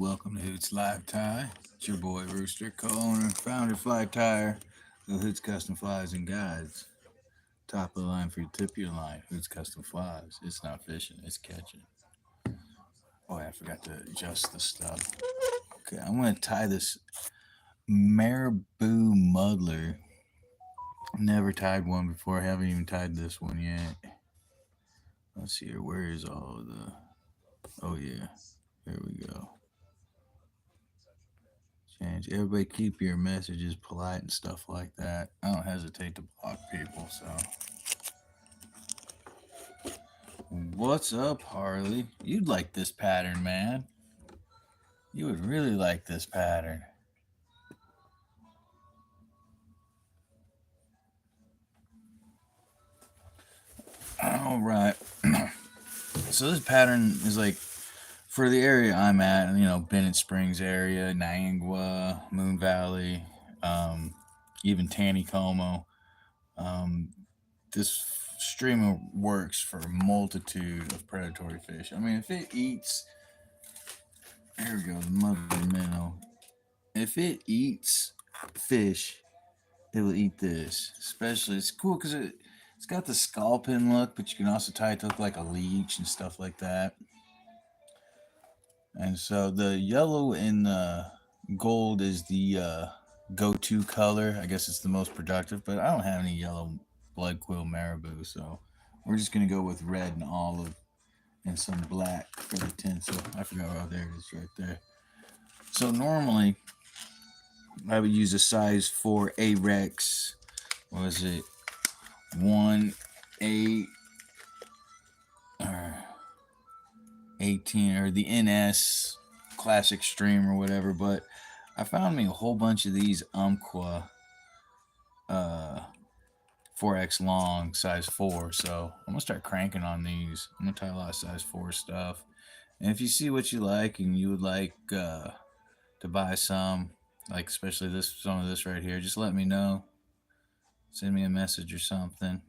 Welcome to Hoot's Live Tie. It's your boy Rooster, co-owner, founder, Fly Tire of Hoot's Custom Flies and Guides. Top of the line for your tip of your line. Hoot's Custom Flies. It's not fishing, it's catching. Oh, I forgot to adjust the stuff. Okay, I'm gonna tie this Marabou Muddler. Never tied one before. I haven't even tied this one yet. Let's see here. Where is all of the? Oh yeah, there we go. Change. Everybody keep your messages polite and stuff like that. I don't hesitate to block people, so. What's up, Harley? You'd like this pattern, man. You would really like this pattern. Alright. So this pattern is like for the area I'm at, Bennett Springs area, Niangua, Moon Valley, even Taneycomo. This streamer works for a multitude of predatory fish. I mean, if it eats, here we go, the mother minnow. If it eats fish, it will eat this. Especially, it's cool because it's got the sculpin look, but you can also tie it to look like a leech and stuff like that. And so the yellow and the gold is the go-to color. I guess it's the most productive, but I don't have any yellow blood quill marabou, so we're just gonna go with red and olive and some black for the tinsel. I forgot. Oh, there it is, right there. So normally I would use a size 4 A-Rex. What was it? 1/8 or 18 or the NS classic stream or whatever, but I found me a whole bunch of these Umpqua 4X long size 4, so I'm gonna start cranking on these. I'm gonna tie a lot of size 4 stuff, and if you see what you like and you would like to buy some, like especially some of this right here, just let me know. Send me a message or something.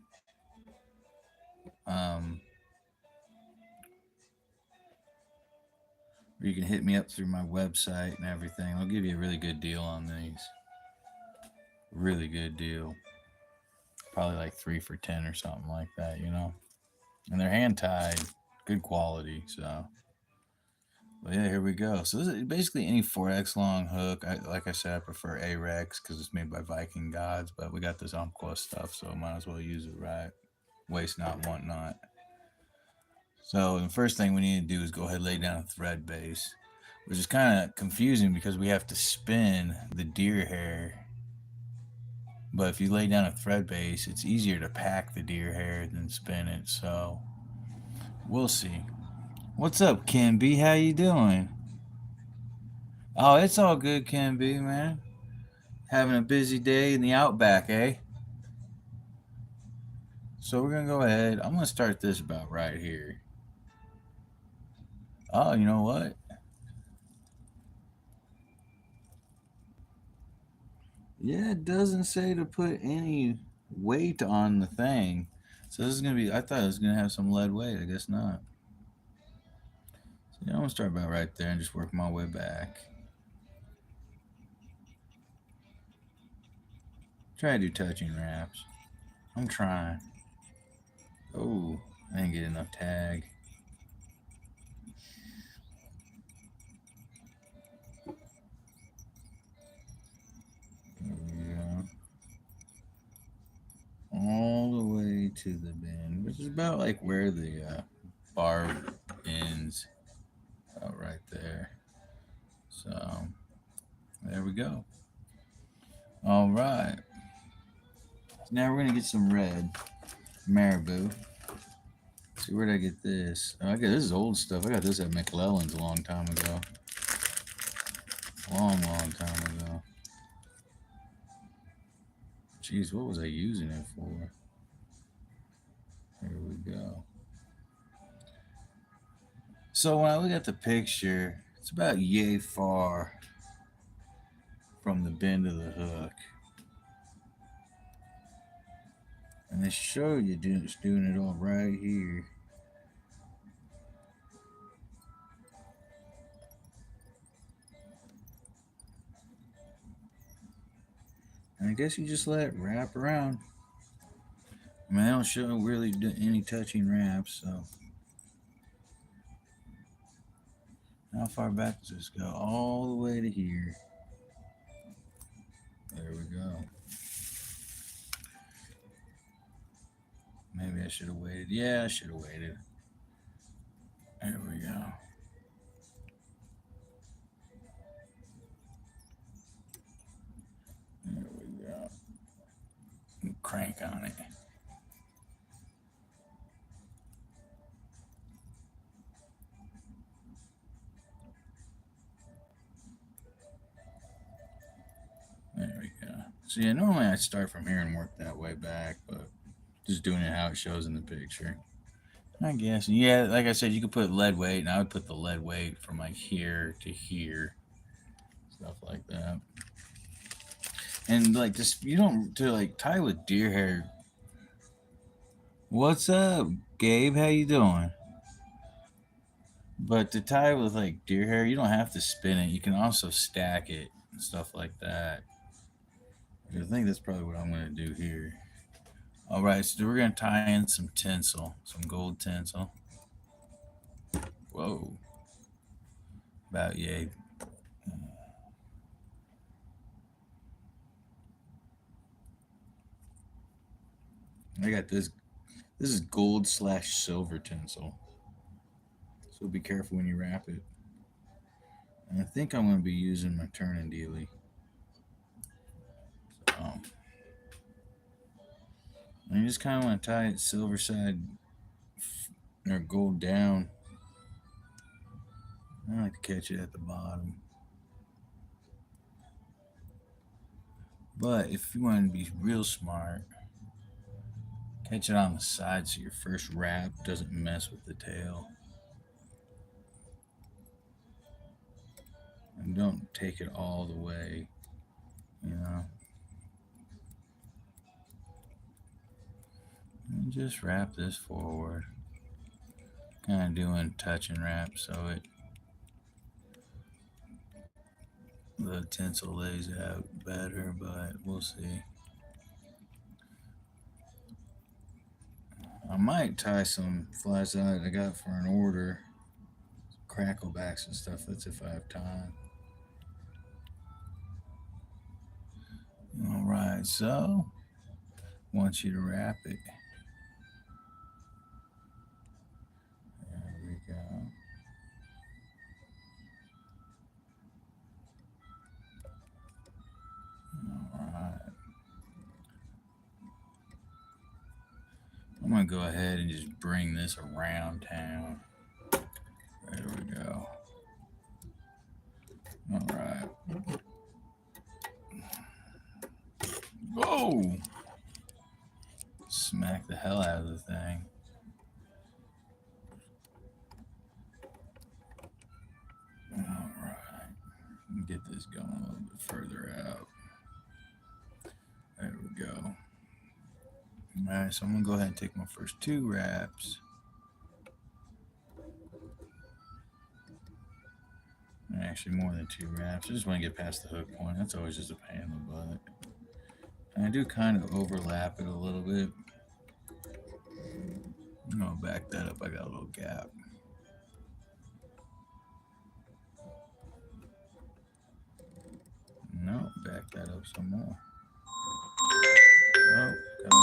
Or you can hit me up through my website and everything. I'll give you a really good deal on these. Really good deal. Probably like 3 for 10 or something like that. And they're hand tied, good quality. So, but yeah, here we go. So this is basically any 4X long hook. Like I said, I prefer A-Rex because it's made by Viking Gods. But we got this Umpqua stuff, so might as well use it right. Waste not, want not. So the first thing we need to do is go ahead and lay down a thread base, which is kind of confusing because we have to spin the deer hair. But if you lay down a thread base, it's easier to pack the deer hair than spin it. So we'll see. What's up, Ken B? How you doing? Oh, it's all good, Ken B, man. Having a busy day in the outback, eh? So we're gonna go ahead. I'm gonna start this about right here. Oh, you know what? Yeah, it doesn't say to put any weight on the thing. So this is gonna be. I thought it was gonna have some lead weight. I guess not. So I'm gonna start about right there and just work my way back. Try to do touching wraps. I'm trying. Oh, I didn't get enough tag. There we go. All the way to the bend, which is about like where the barb ends. About right there. So, there we go. All right. Now we're going to get some red marabou. Let's see, where did I get this? Oh, this is old stuff. I got this at McClellan's a long time ago. Long time ago. Jeez, what was I using it for? Here we go. So when I look at the picture, it's about yay far from the bend of the hook. And they show you doing it all right here. And I guess you just let it wrap around. I mean, they don't show really any touching wraps, so. How far back does this go? All the way to here. There we go. Maybe I should have waited. Yeah, I should have waited. There we go. There we go. Crank on it. There we go. So yeah, normally I start from here and work that way back, but just doing it how it shows in the picture. I guess. Yeah, like I said, you could put lead weight, and I would put the lead weight from like here to here. Stuff like that. And like this, you don't to like tie with deer hair. What's up, Gabe? How you doing? But to tie with like deer hair, you don't have to spin it. You can also stack it and stuff like that. I think that's probably what I'm gonna do here. All right, so we're gonna tie in some tinsel, some gold tinsel. Whoa, about yay. I got this. This is gold / silver tinsel. So be careful when you wrap it. And I think I'm going to be using my turning dealy. And you just kind of want to tie it silver side or gold down. I like to catch it at the bottom. But if you want to be real smart, catch it on the side so your first wrap doesn't mess with the tail. And don't take it all the way, you know. And just wrap this forward. Kind of doing touch and wrap so the tinsel lays out better, but we'll see. I might tie some flies out I got for an order, cracklebacks and stuff. That's if I have time. All right, so want you to wrap it. There we go. All right. I'm gonna go ahead and just bring this around town. There we go. All right. Whoa! Smack the hell out of the thing. All right. Get this going a little bit further out. There we go. All right, so I'm gonna go ahead and take my first 2 wraps. Actually, more than 2 wraps. I just want to get past the hook point. That's always just a pain in the butt. And I do kind of overlap it a little bit. I'm gonna back that up. I got a little gap. No, back that up some more. Oh, got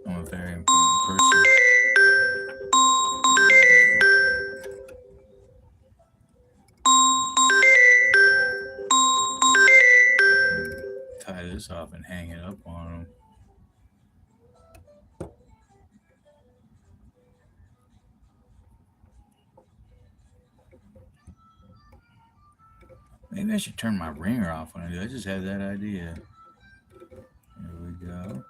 I'm a very important person. Tie this off and hang it up on them. Maybe I should turn my ringer off when I do. I just had that idea. There we go.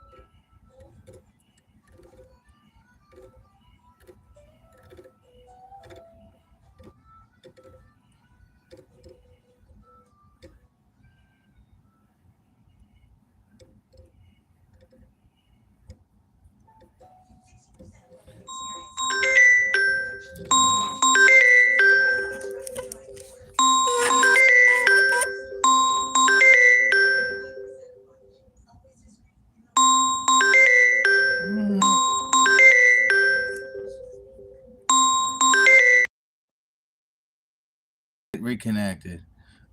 reconnected.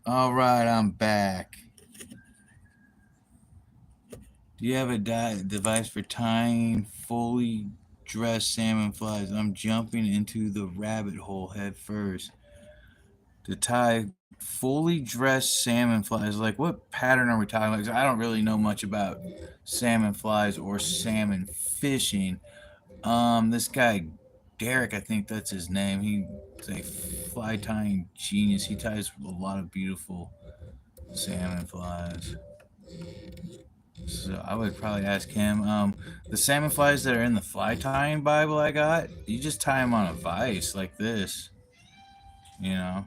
All right, I'm back. Do you have a device for tying fully dressed salmon flies? I'm jumping into the rabbit hole head first. To tie fully dressed salmon flies, like what pattern are we talking about? 'Cause I don't really know much about salmon flies or salmon fishing. This guy Derek, I think that's his name. He's a fly tying genius. He ties a lot of beautiful salmon flies. So I would probably ask him. The salmon flies that are in the fly tying Bible I got, you just tie them on a vise like this. You know,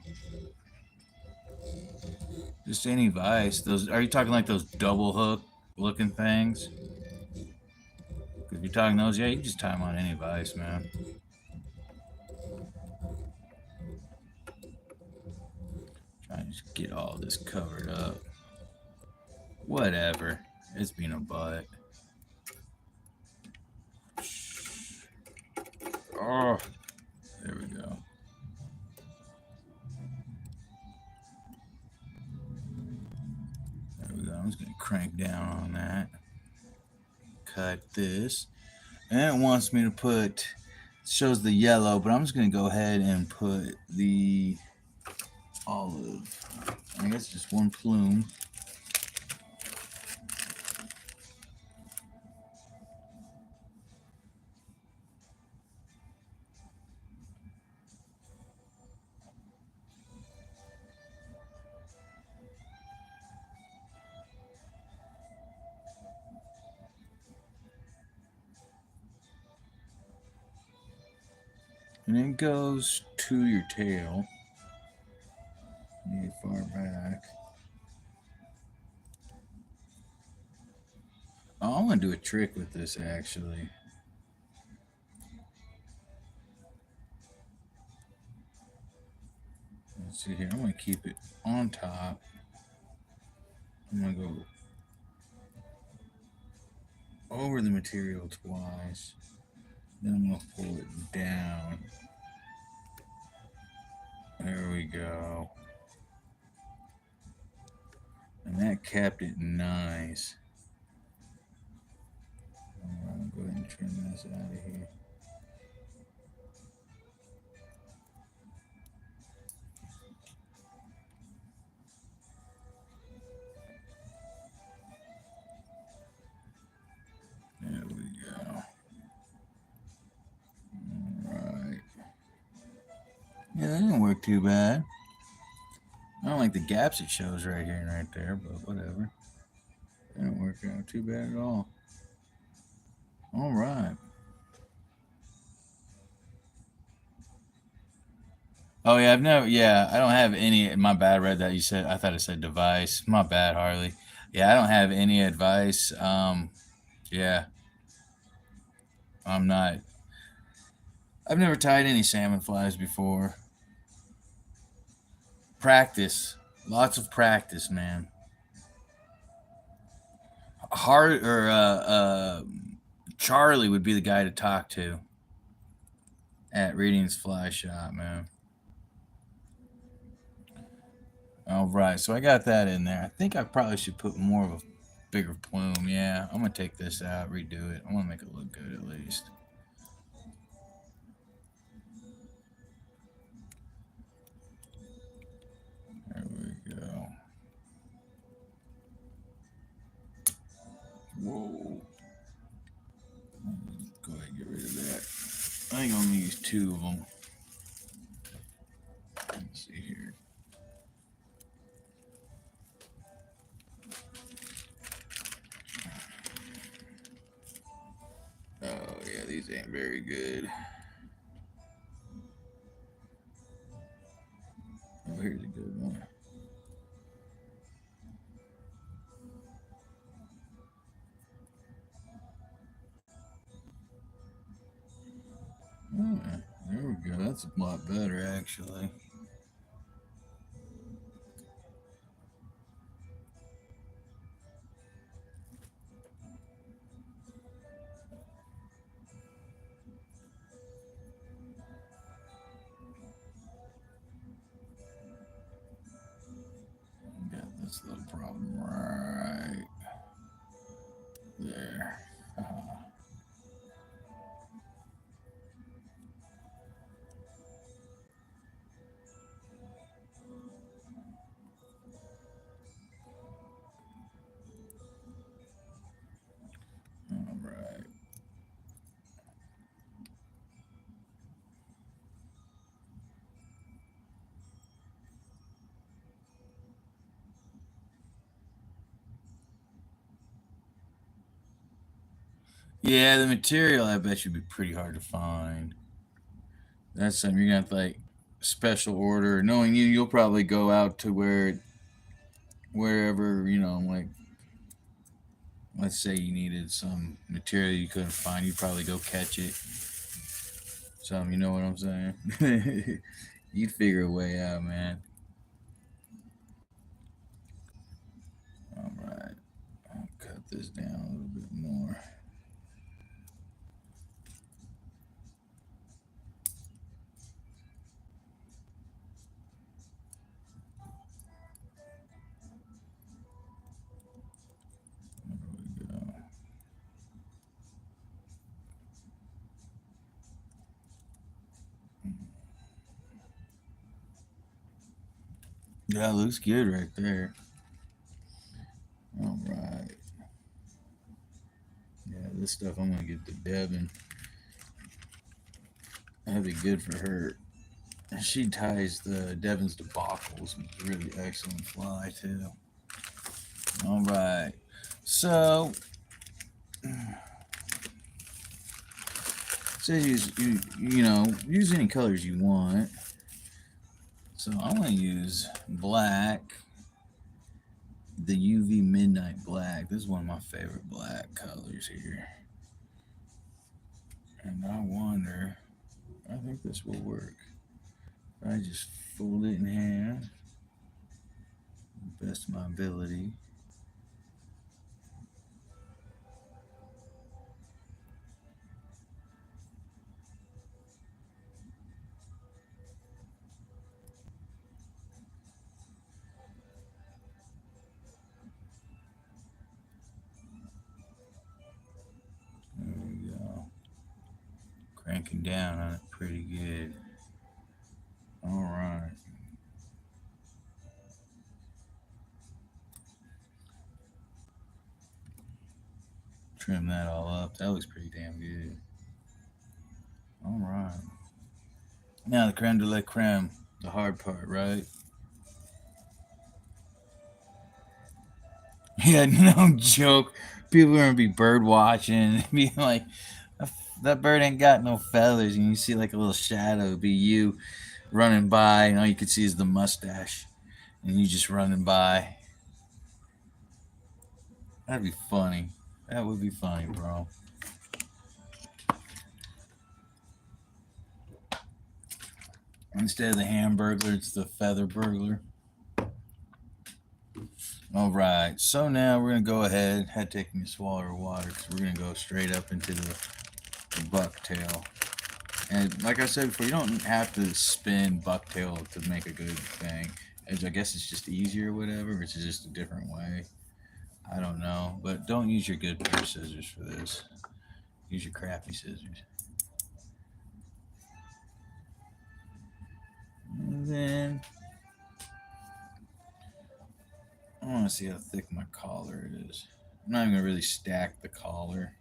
just any vise. Those are you talking like those double hook looking things? If you're talking those, yeah, you just tie them on any vise, man. Trying to just get all this covered up. Whatever. It's being a butt. Oh, there we go. There we go. I'm just gonna crank down on that. Cut this. And it wants me to put, shows the yellow, but I'm just gonna go ahead and put the olive. I guess just one plume. And it goes to your tail. Need far back. Oh, I'm gonna do a trick with this actually. Let's see here. I'm gonna keep it on top. I'm gonna go over the material twice. Then I'm gonna pull it down. There we go. And that kept it nice. I'll go ahead and trim this out of here. There we go. Alright. Yeah, that didn't work too bad. I don't like the gaps it shows right here and right there, but whatever. That didn't work out too bad at all. Alright. Oh yeah, I don't have any, my bad, I read that you said, I thought it said device. My bad, Harley. Yeah, I don't have any advice. Yeah. I'm not, I've never tied any salmon flies before. Practice. Lots of practice, man. Charlie would be the guy to talk to at Reading's Fly Shop, man. All right, so I got that in there. I think I probably should put more of a bigger plume. Yeah, I'm gonna take this out, redo it. I want to make it look good at least. There we go. Whoa. Go ahead and get rid of that. I think I'm gonna use 2 of them. Let's see here. Oh yeah, these ain't very good. Oh, here's a good one. Oh, there we go. That's a lot better, actually. Right there. All right. Yeah, the material I bet you would be pretty hard to find. That's something you're gonna have to like special order. Knowing you, you'll probably go out to wherever like let's say you needed some material you couldn't find, you'd probably go catch it. Some, you know what I'm saying? You'd figure a way out, man. All right, I'll cut this down a little bit more. There we go. Yeah, looks good right there. All right. Yeah, this stuff I'm gonna get to Devin. That'd be good for her. She ties the Devin's debacles. Really excellent fly too. All right. So, says use any colors you want. So I'm gonna use black, the UV Midnight Black. This is one of my favorite black colors here. And I wonder, I think this will work. I just fold it in half, best of my ability. There we go. Cranking down on it pretty good. All right. Trim that all up. That looks pretty damn good. All right. Now the creme de la creme, the hard part, right? Yeah, no joke. People are gonna be bird watching, be like, that bird ain't got no feathers, and you see like a little shadow, be you running by, and all you can see is the mustache, and you just running by. That'd be funny. That would be funny, bro. Instead of the hamburglar, it's the feather burglar. All right, so now we're gonna go ahead. Had taking a swallow of water because we're gonna go straight up into the bucktail. And like I said before, you don't have to spin bucktail to make a good thing. I guess it's just easier, or whatever. It's just a different way. I don't know, but don't use your good pair of scissors for this. Use your crappy scissors. And then I want to see how thick my collar is. I'm not even gonna really stack the collar.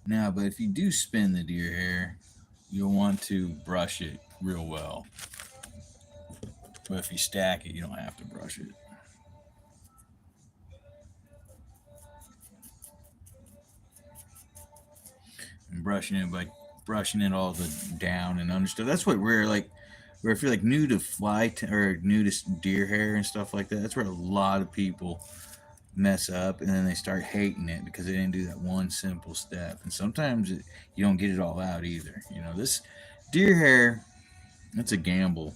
Now, but if you do spin the deer hair, you'll want to brush it real well. But if you stack it, you don't have to brush it. And brushing it by brushing it all the down and under stuff. That's what where if you're like new to or new to deer hair and stuff like that, that's where a lot of people mess up, and then they start hating it because they didn't do that one simple step. And sometimes you don't get it all out either. This deer hair, it's a gamble.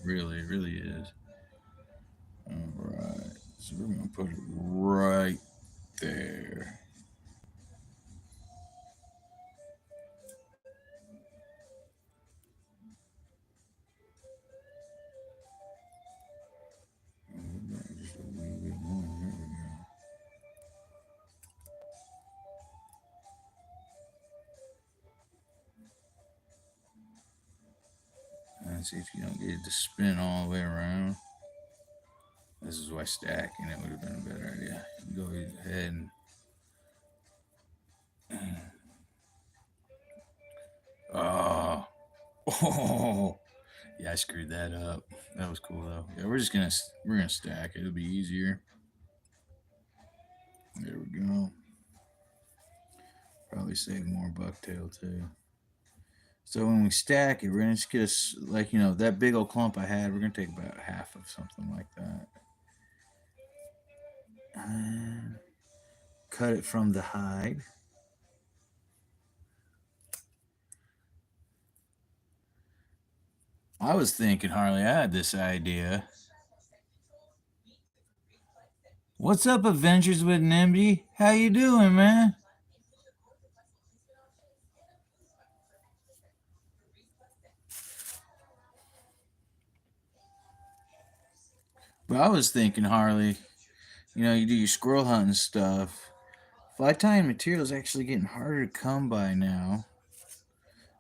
Really, it really is. All right. So we're going to put it right there. Let's see if you don't get it to spin all the way around. This is why stacking it would have been a better idea. Go ahead and oh, yeah, I screwed that up. That was cool though. Yeah, we're gonna stack it. It'll be easier. There we go. Probably save more bucktail too. So when we stack it, we're gonna just get us like that big old clump I had. We're gonna take about half of something like that. And cut it from the hide. I was thinking, Harley, I had this idea. What's up, Adventures with Nimby? How you doing, man? But I was thinking, Harley, you do your squirrel hunting stuff. Fly tying material is actually getting harder to come by now.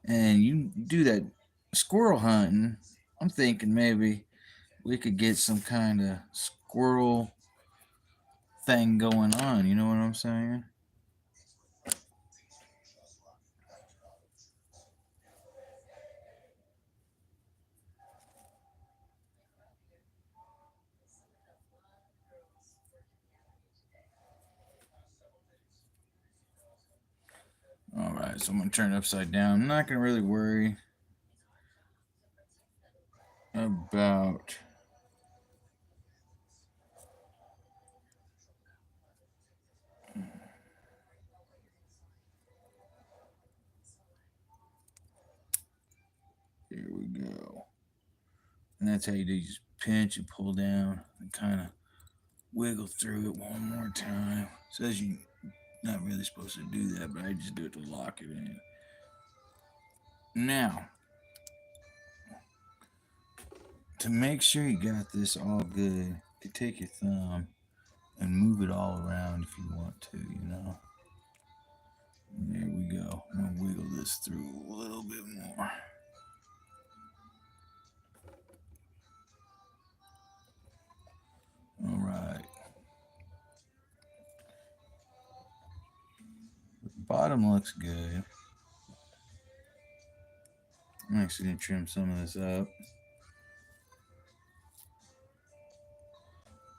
And you do that squirrel hunting. I'm thinking maybe we could get some kind of squirrel thing going on. You know what I'm saying? All right, so I'm going to turn it upside down. I'm not going to really worry about here we go. And that's how you do. You just pinch and pull down and kind of wiggle through it one more time. Says you're not really supposed to do that, but I just do it to lock it in. Now, to make sure you got this all good, you take your thumb and move it all around if you want to, There we go. I'm going to wiggle this through a little bit more. All right. The bottom looks good. I'm actually going to trim some of this up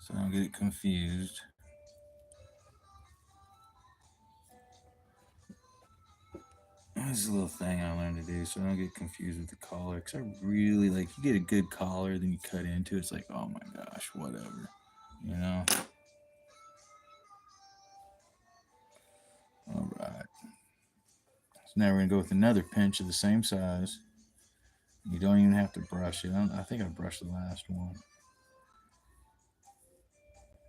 so I don't get confused. This is a little thing I learned to do so I don't get confused with the collar. Because I really you get a good collar, then you cut into it. It's like, oh my gosh, whatever. All right. So now we're going to go with another pinch of the same size. You don't even have to brush it. I think I brushed the last one.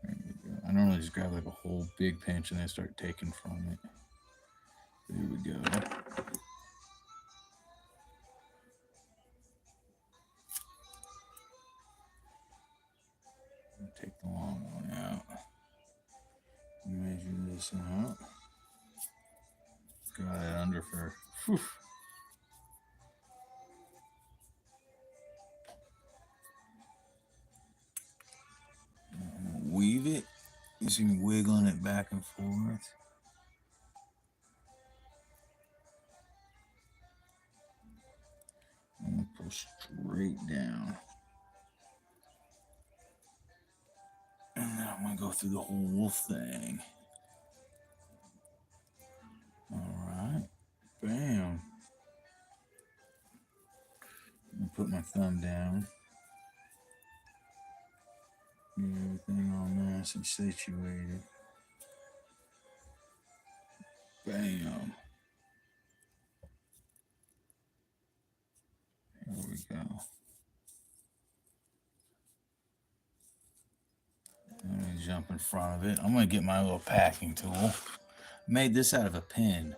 There we go. I normally just grab like a whole big pinch and then start taking from it. There we go. Take the long one out. Measure this out. Got it under for. Whew. Weave it. You see me wiggling it back and forth. And pull straight down. And then I'm going to go through the whole thing. All right. Bam. Put my thumb down. Get everything all nice and situated. Bam. There we go. Let me jump in front of it. I'm going to get my little packing tool. Made this out of a pin.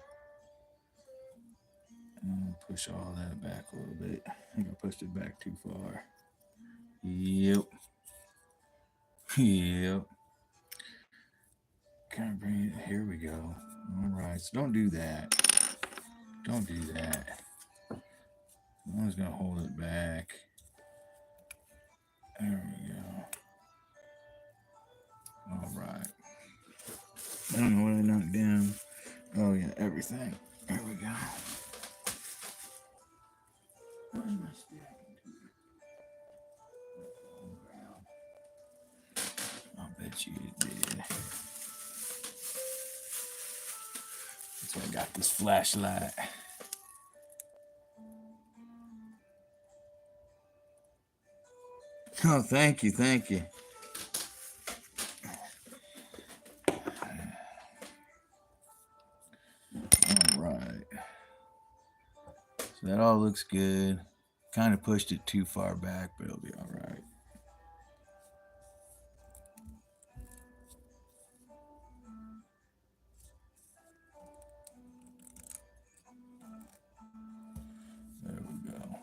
And push all that back a little bit. I think I pushed it back too far. Yep. Yep. Kind of bring it. Here we go. All right. So don't do that. Don't do that. I'm just gonna hold it back. There we go. All right. I don't know what I knocked down. Oh yeah, everything. There we go. What am I stacking to? I bet you it did. That's why I got this flashlight. Oh, thank you, thank you. All right. So that all looks good. Kind of pushed it too far back, but it'll be all right. There we go.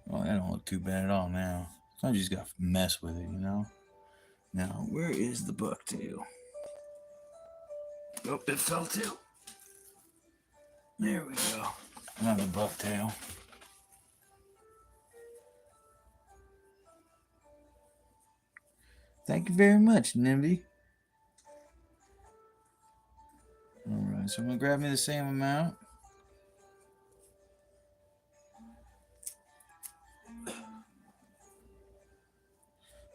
Well, that don't look too bad at all now. Sometimes you just gotta mess with it, you know? Now, where is the bucktail? Oh, it fell too. There we go. Another bucktail. Thank you very much, Nimby. Alright, so I'm gonna grab me the same amount.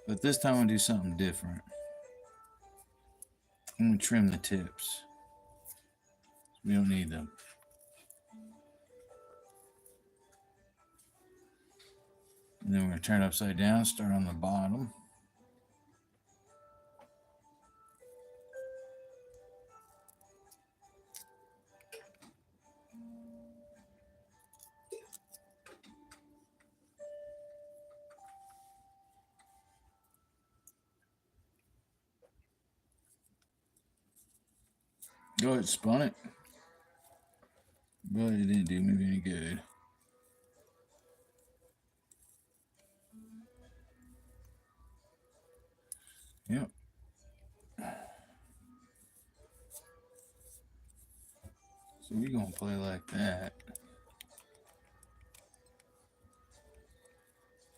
But this time I'm gonna do something different. I'm gonna trim the tips. We don't need them. And then we're gonna turn it upside down, start on the bottom. Go ahead, spun it. But it didn't do me any good. Yep. So we're gonna play like that.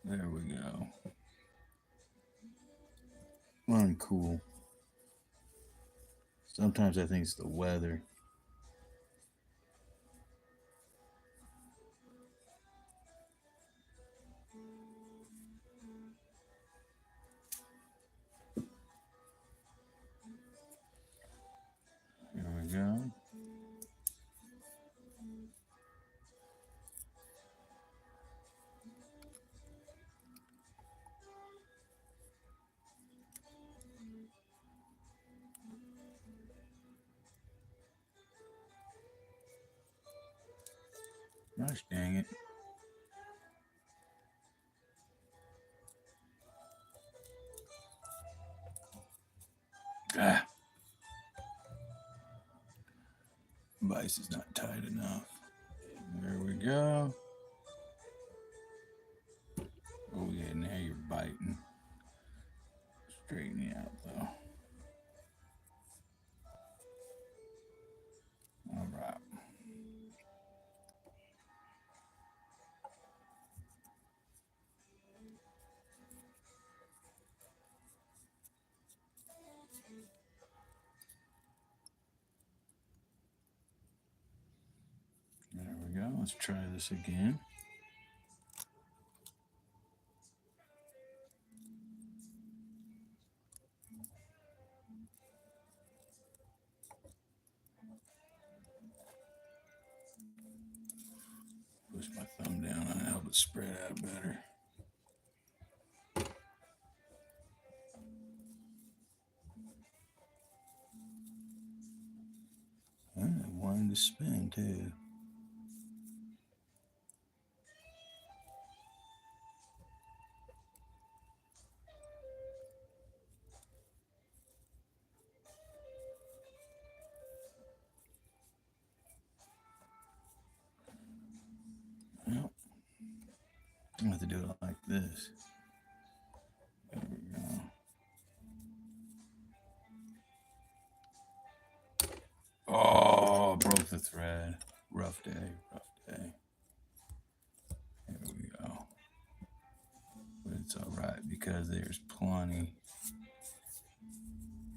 There we go. Uncool. Sometimes I think it's the weather. There we go. Gosh dang it. Ah. Vice is not tight enough. There we go. Oh yeah, now you're biting. Straighten it out though. All right. There we go. Let's try this again. Push my thumb down on it, help it spread out better. I wanted to spin too. Well, I have to do it like this. thread. Rough day, rough day. Here we go. But it's all right because there's plenty.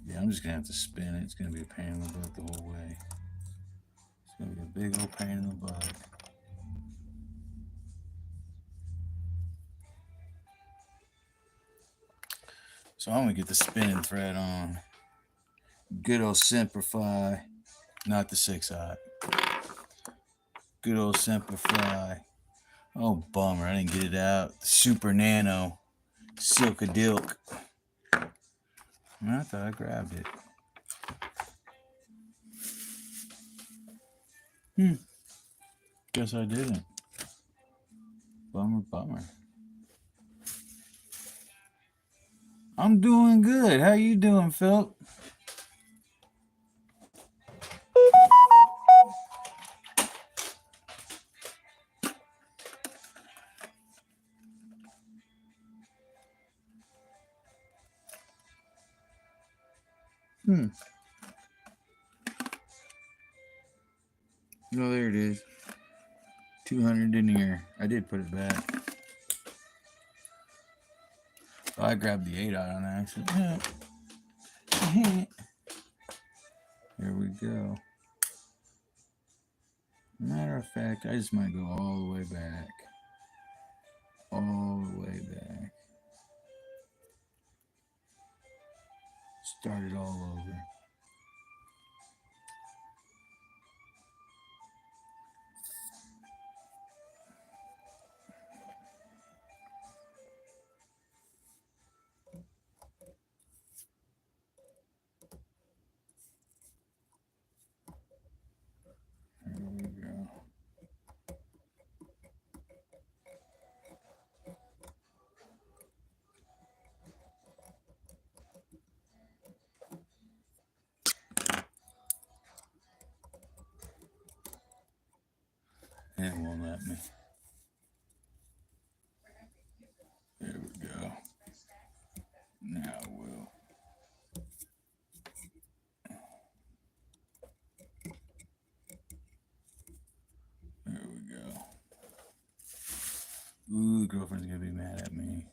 Yeah, I'm just gonna have to spin it. It's gonna be a pain in the butt the whole way. It's gonna be a big old pain in the butt. So I'm gonna get the spinning thread on. Good old Simplify, not the 6-aught. Good old Simplify. Oh, bummer, I didn't get it out. Super Nano Silkadilk. I thought I grabbed it. Guess I didn't. Bummer, bummer. I'm doing good. How you doing, Phil? Oh, there it is. 200 in here. I did put it back. Oh, I grabbed the 8-aught on accident. Here we go. Matter of fact, I just might go all the way back. All the way back. Start it all over. There we go. It won't let me. There we go. Now it will. There we go. Ooh, the girlfriend's gonna be mad at me.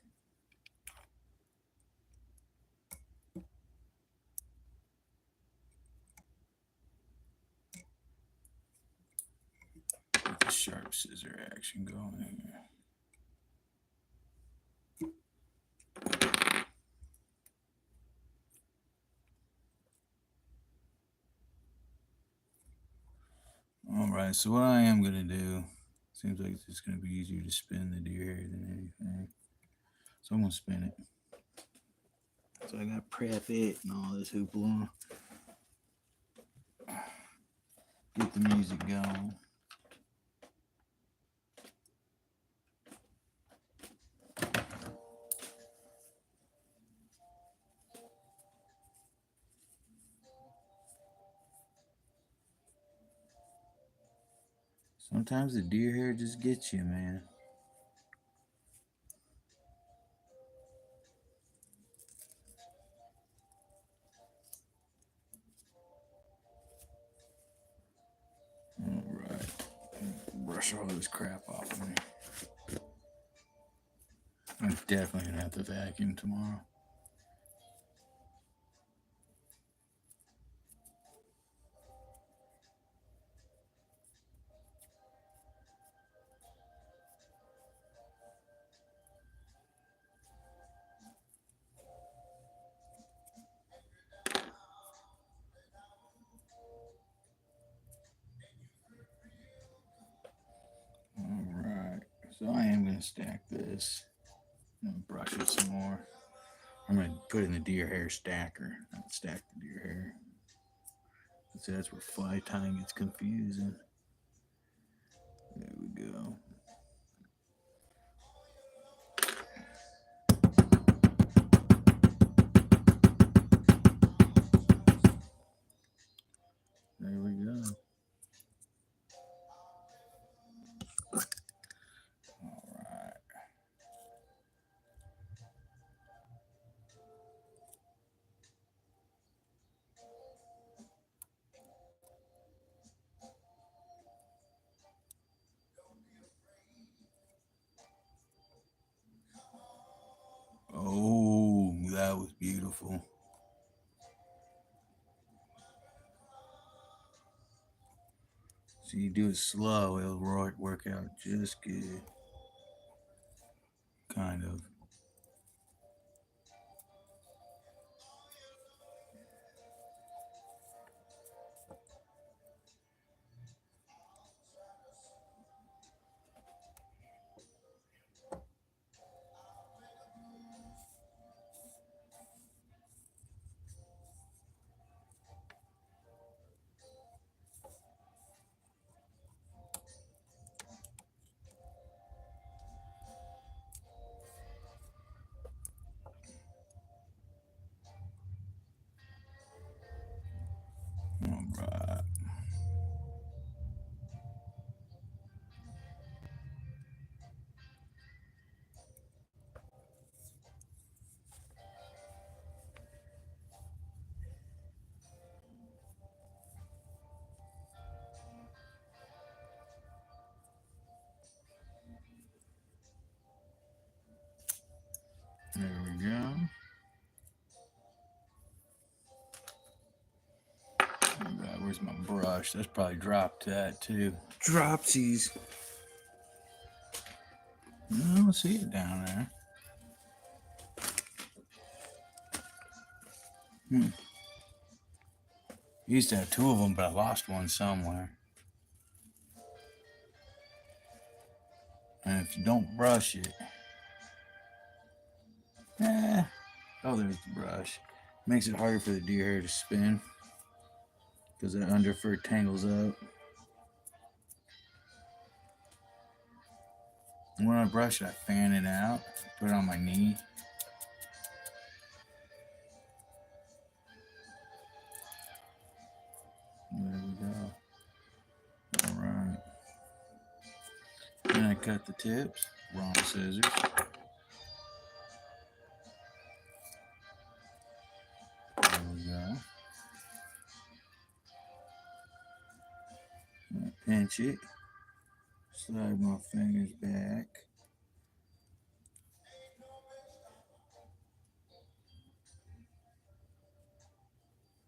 Get the sharp scissor action going here. All right, so what I am gonna do, seems like it's gonna be easier to spin the deer hair than anything. So I'm gonna spin it. So I gotta prep it and all this hoopla. Get the music going. Sometimes the deer hair just gets you, man. All right. Brush all this crap off of me. I'm definitely gonna have to vacuum tomorrow. All right. So I am gonna stack this. I'm gonna brush it some more. I'm gonna put it in the deer hair stacker, not stack the deer hair. So that's where fly tying gets confusing. There we go. There we go. All right. that was beautiful. So you do it slow, it'll work out just good. Kind of. All right. There we go. God, where's my brush? That's probably dropped that too. Dropsies. I don't see it down there. Used to have two of them, but I lost one somewhere. And if you don't brush it, oh, there's the brush. Makes it harder for the deer hair to spin because that under fur tangles up. And when I brush it, I fan it out, put it on my knee. There we go. All right. Then I cut the tips, wrong scissors. There we go. I pinch it, slide my fingers back.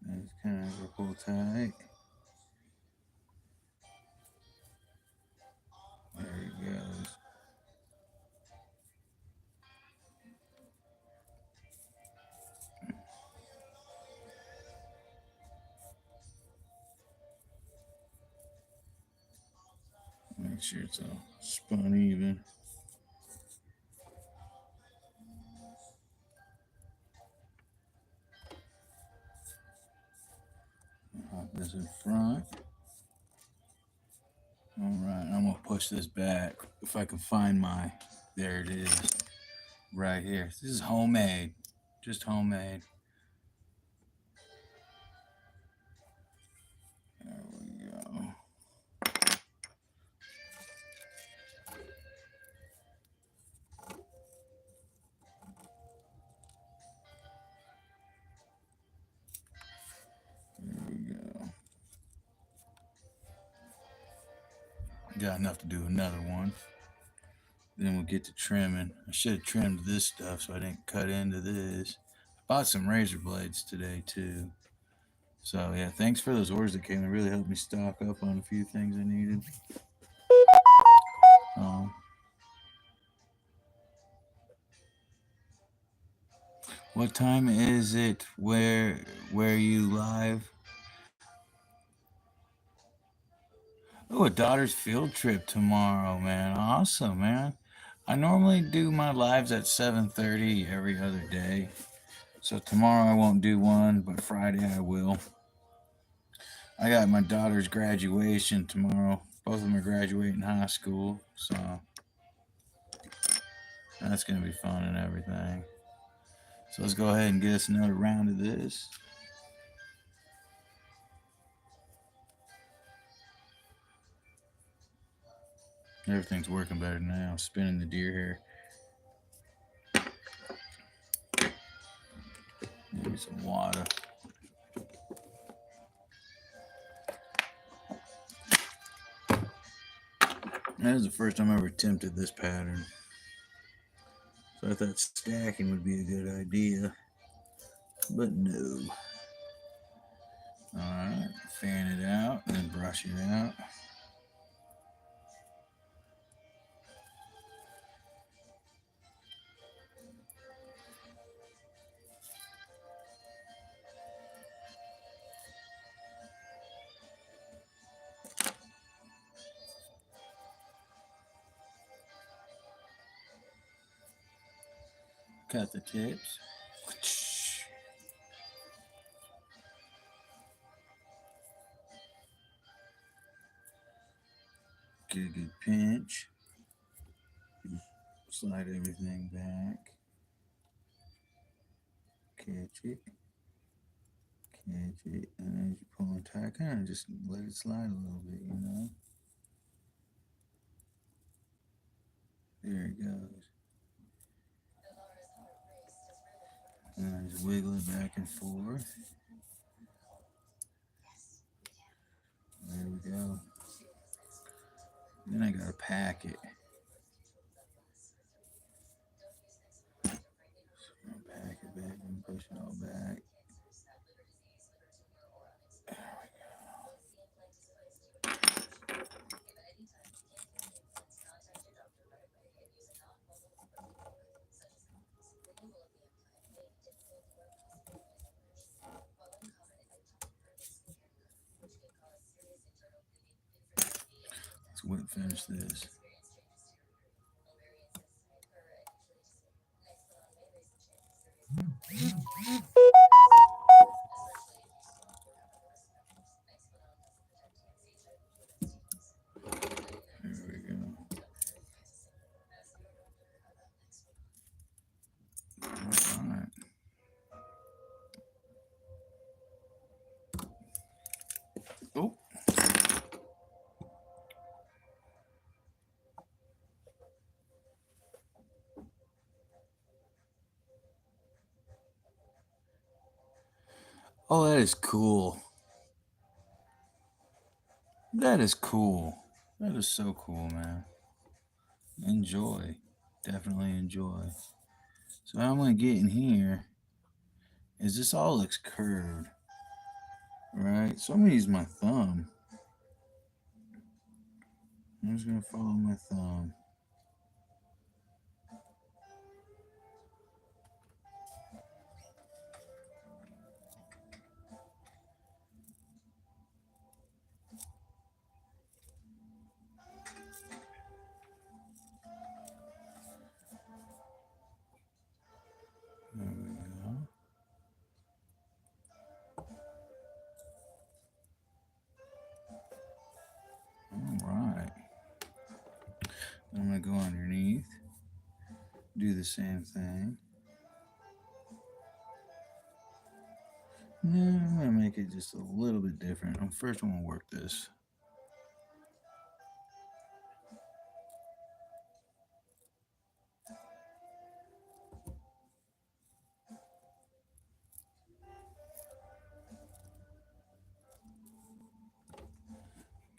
That's kind of pull tight. There it goes. Make sure it's all spun even. Hop this in front. All right, I'm gonna push this back if I can find my. There it is, right here. This is homemade, just homemade. There we go. There we go. Got enough to do another one. Then we'll get to trimming. I should have trimmed this stuff so I didn't cut into this. I bought some razor blades today too. So yeah, thanks for those orders that came. It really helped me stock up on a few things I needed. What time is it where you live? Oh, a daughter's field trip tomorrow, man. Awesome, man. I normally do my lives at 7:30 every other day. So tomorrow I won't do one, but Friday I will. I got my daughter's graduation tomorrow. Both of them are graduating high school, so that's going to be fun and everything. So let's go ahead and get us another round of this. Everything's working better now. Spinning the deer hair. Maybe some water. That is the first time I ever attempted this pattern. So I thought stacking would be a good idea. but no. Alright, fan it out and then brush it out. Cut the tips. Get a good pinch. Slide everything back. Catch it. Catch it. And as you pull and tie, kind of just let it slide a little bit, you know. There it goes. And I just wiggle it back and forth. There we go. Then I gotta pack it. So pack it back and push it all back. Let's wet finish this. There we go. All right. Oh. Oh, that is cool. That is cool. That is so cool, man. Enjoy. Definitely enjoy. So what I'm going to get in here is this all looks curved, right? So I'm going to use my thumb. I'm just going to follow my thumb. There we go. All right. I'm going to go underneath. Do the same thing. No, I'm going to make it just a little bit different. First, I'm going to work this.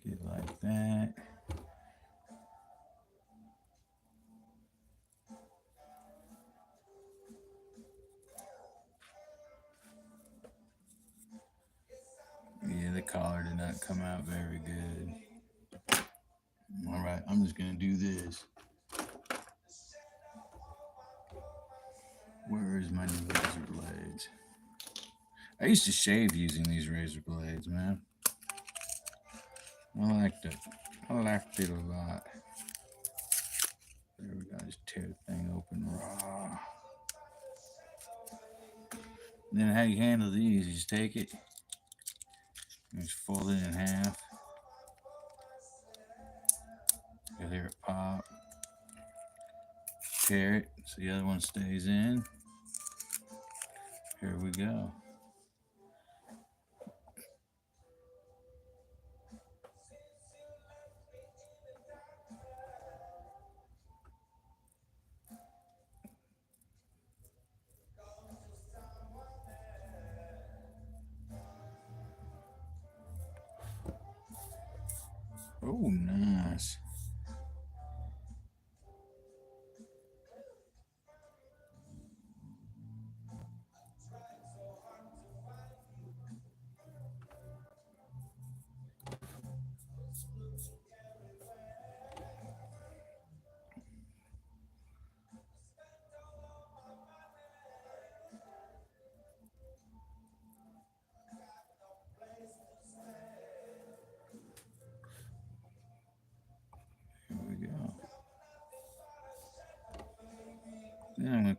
Get like that. Yeah, the collar did not come out very good. All right, I'm just going to do this. Where is my new razor blades? I used to shave using these razor blades, man. I liked it. I liked it a lot. There we go. Just tear the thing open raw. And then how you handle these, you just take it, and just fold it in half. You'll hear it pop. Tear it so the other one stays in. Here we go. Oh, nice.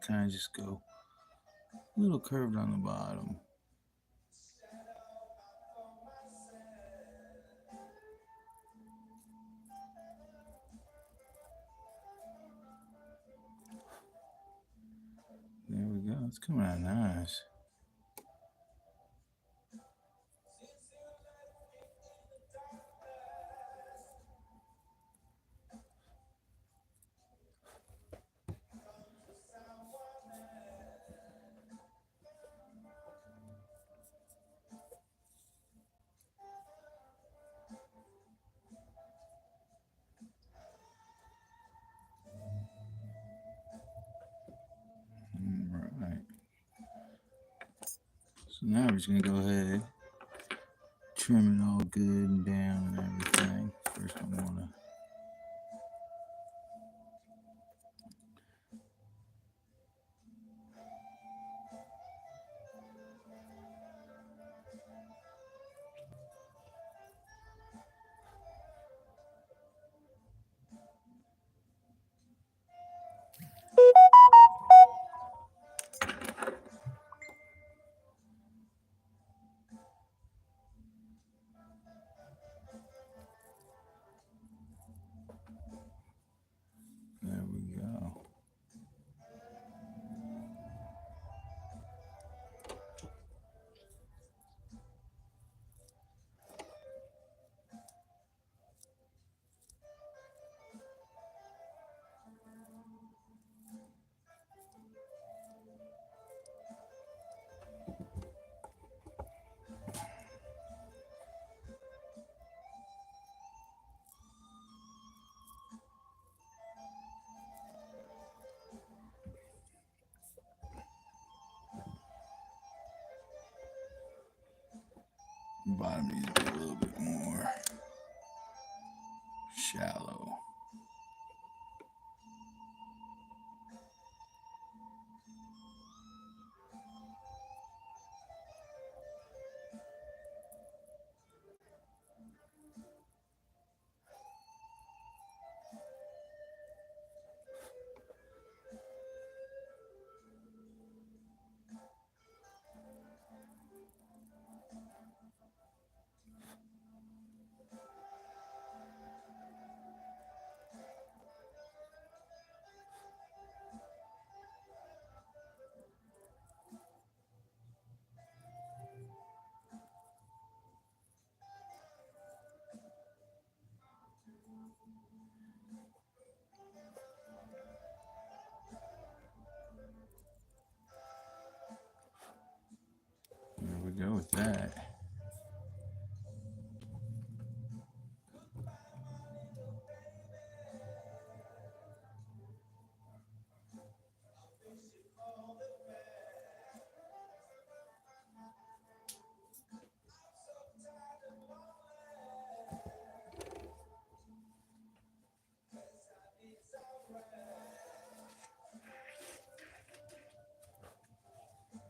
to kind of just go a little curved on the bottom. There we go. It's coming out nice. All right. So now we're just going to go ahead, trim it all good and down and everything. First I want to there we go. Bottom needs to be a little bit more shallow. There we go with that.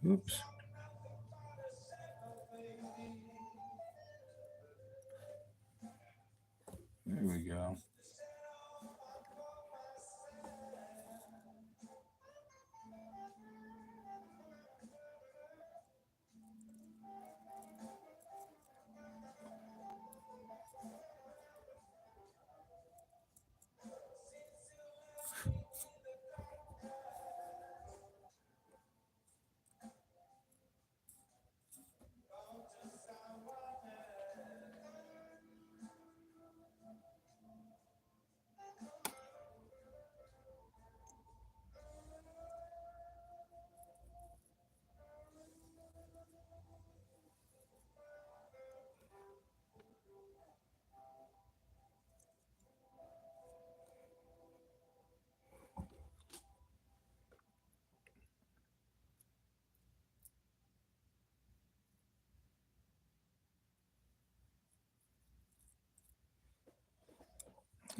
Oops. There we go.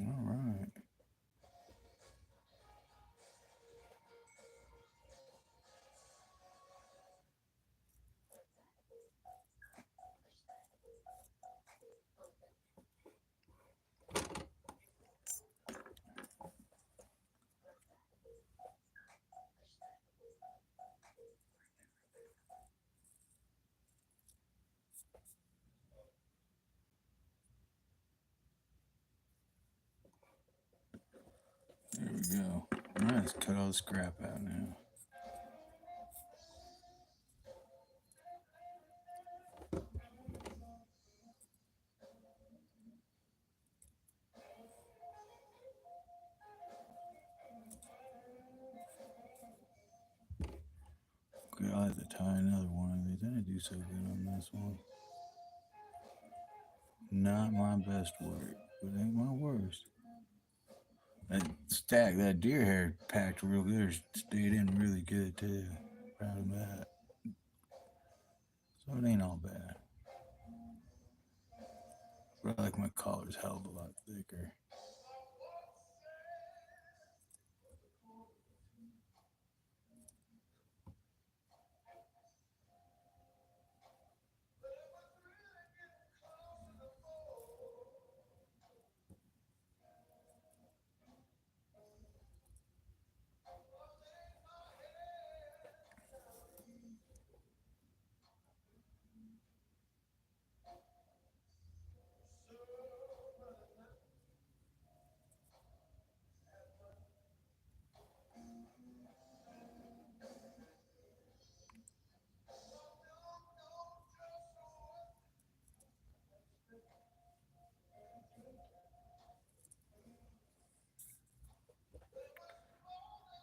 All right. we go. Alright, let's cut all this crap out now. Okay, I'll have to tie another one of these. I didn't do so good on this one. Not my best work, but ain't my worst. That deer hair packed real good, stayed in really good too. Proud of that. So it ain't all bad. But I like my collar's held a lot thicker.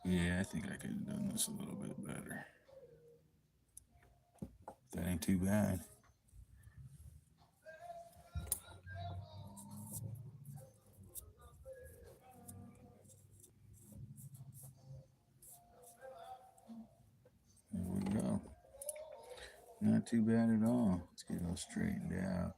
Yeah, I think I could have done this a little bit better. That ain't too bad. There we go. Not too bad at all. Let's get it all straightened out.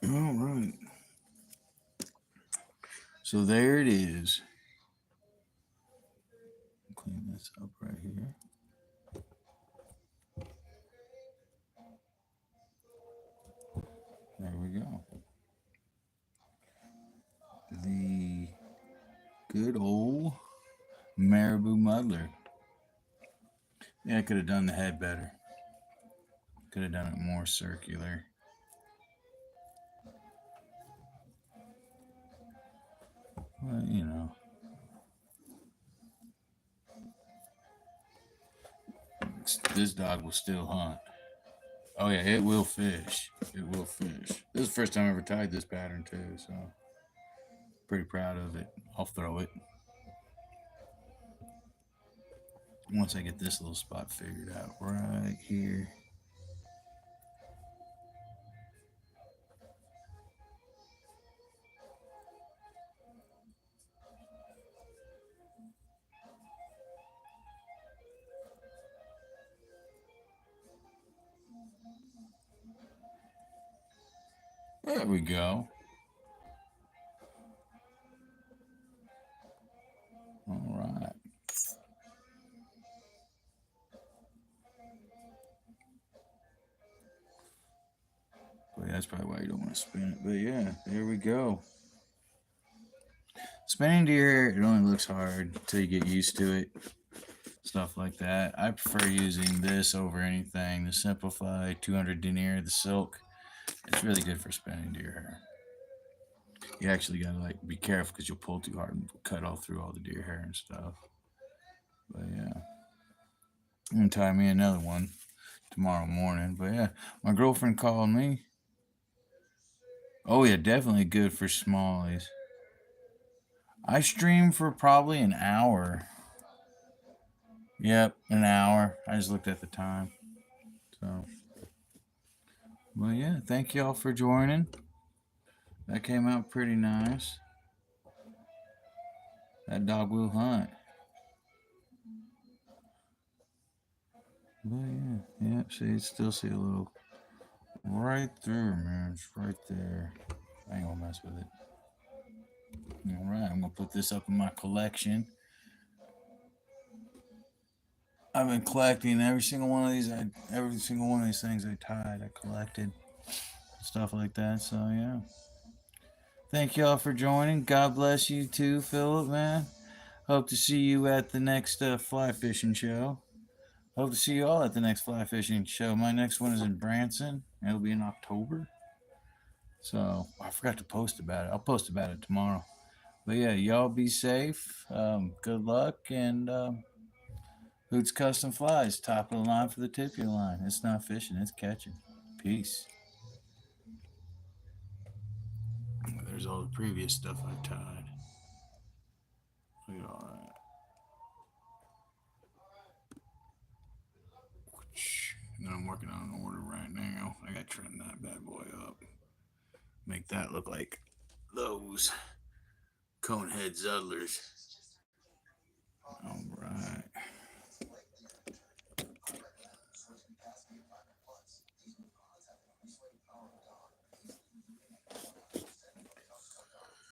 All right. So there it is. Clean this up right here. There we go. The good old Marabou Muddler. Yeah, I could have done the head better. Could have done it more circular. Well, you know. This dog will still hunt. Oh yeah, it will fish. It will fish. This is the first time I ever tied this pattern too, so pretty proud of it. I'll throw it. Once I get this little spot figured out right here. There we go. All right. But that's probably why you don't want to spin it. But yeah, there we go. Spinning deer, it only looks hard until you get used to it. Stuff like that. I prefer using this over anything. The Simplify 200 denier, the silk. It's really good for spinning deer hair. You actually gotta like be careful because you'll pull too hard and cut all through all the deer hair and stuff. But yeah, I'm gonna tie me another one tomorrow morning. But yeah, my girlfriend called me. Oh yeah, definitely good for smallies. I streamed for probably an hour. Yep, an hour. I just looked at the time. So, well, yeah, thank y'all for joining. That came out pretty nice. That dog will hunt. But yeah, see, still see a little right there, man. It's right there. I ain't gonna mess with it. All right, I'm gonna put this up in my collection. I've been collecting every single one of these. Every single one of these things I tied, I collected stuff like that. So yeah, Thank y'all for joining. God bless you too, Philip, man. Hope to see you at the next fly fishing show. Hope to see you all at the next fly fishing show. My next one is in Branson. It'll be in October. So I forgot to post about it. I'll post about it tomorrow. But yeah, y'all be safe. Good luck. And Hoot's Custom Flies, top of the line for the tip of the line. It's not fishing, it's catching. Peace. There's all the previous stuff I've tied. Look at all that. And I'm working on an order right now. I gotta trim that bad boy up. Make that look like those conehead Zuddlers. All right.